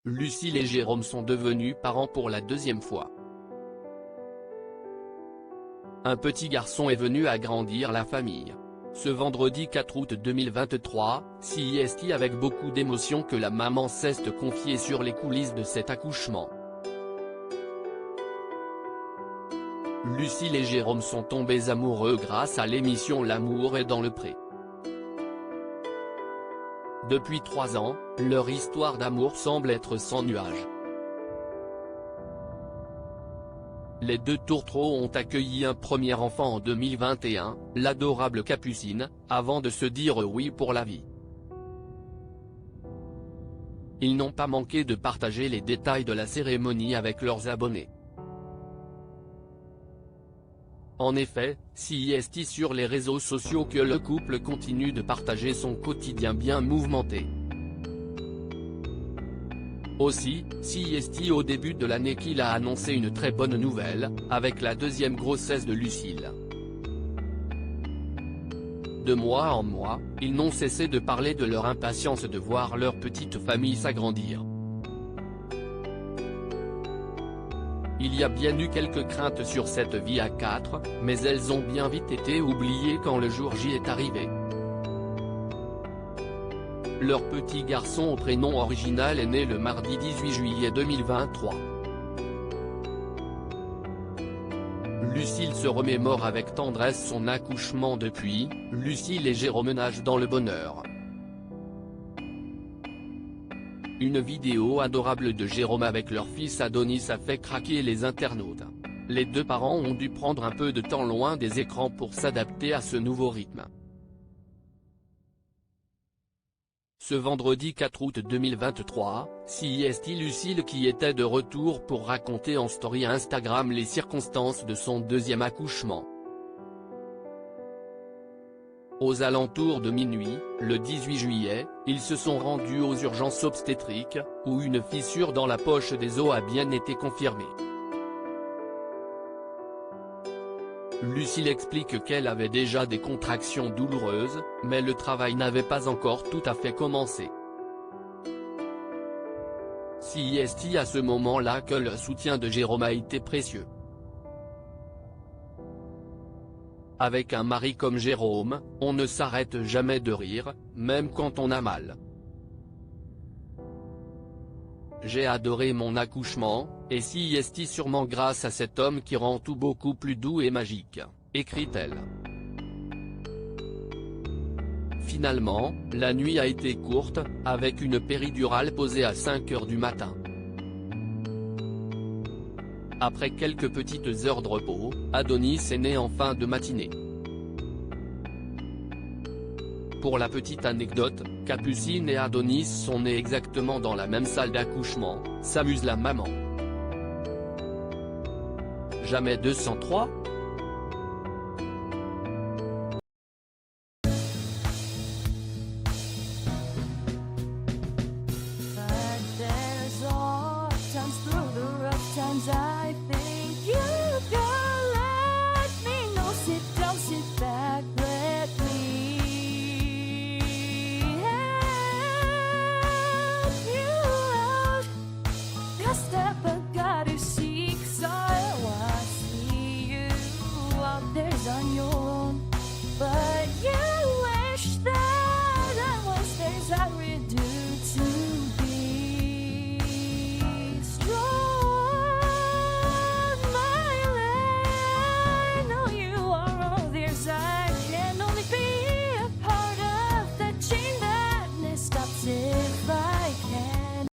Lucille et Jérôme sont devenus parents pour la deuxième fois. Un petit garçon est venu agrandir la famille. Ce vendredi 4 août 2023, c'est avec beaucoup d'émotion que la maman s'est confiée sur les coulisses de cet accouchement. Lucille et Jérôme sont tombés amoureux grâce à l'émission L'amour est dans le pré. Depuis 3 ans, leur histoire d'amour semble être sans nuages. Les deux tourtereaux ont accueilli un premier enfant en 2021, l'adorable Capucine, avant de se dire oui pour la vie. Ils n'ont pas manqué de partager les détails de la cérémonie avec leurs abonnés. En effet, c'est sur les réseaux sociaux que le couple continue de partager son quotidien bien mouvementé. Aussi, c'est au début de l'année qu'il a annoncé une très bonne nouvelle, avec la deuxième grossesse de Lucille. De mois en mois, ils n'ont cessé de parler de leur impatience de voir leur petite famille s'agrandir. Il y a bien eu quelques craintes sur cette vie à 4, mais elles ont bien vite été oubliées quand le jour J est arrivé. Leur petit garçon au prénom original est né le mardi 18 juillet 2023. Lucille se remémore avec tendresse son accouchement depuis, Lucille et Jérôme nagent dans le bonheur. Une vidéo adorable de Jérôme avec leur fils Adonis a fait craquer les internautes. Les deux parents ont dû prendre un peu de temps loin des écrans pour s'adapter à ce nouveau rythme. Ce vendredi 4 août 2023, c'est Lucille qui était de retour pour raconter en story Instagram les circonstances de son deuxième accouchement. Aux alentours de minuit, le 18 juillet, ils se sont rendus aux urgences obstétriques, où une fissure dans la poche des os a bien été confirmée. Lucille explique qu'elle avait déjà des contractions douloureuses, mais le travail n'avait pas encore tout à fait commencé. C'est à ce moment-là que le soutien de Jérôme a été précieux. Avec un mari comme Jérôme, on ne s'arrête jamais de rire, même quand on a mal. J'ai adoré mon accouchement, et c'est sûrement grâce à cet homme qui rend tout beaucoup plus doux et magique, écrit-elle. Finalement, la nuit a été courte, avec une péridurale posée à 5 h du matin. Après quelques petites heures de repos, Adonis est né en fin de matinée. Pour la petite anecdote, Capucine et Adonis sont nés exactement dans la même salle d'accouchement, s'amuse la maman. Jamais 203.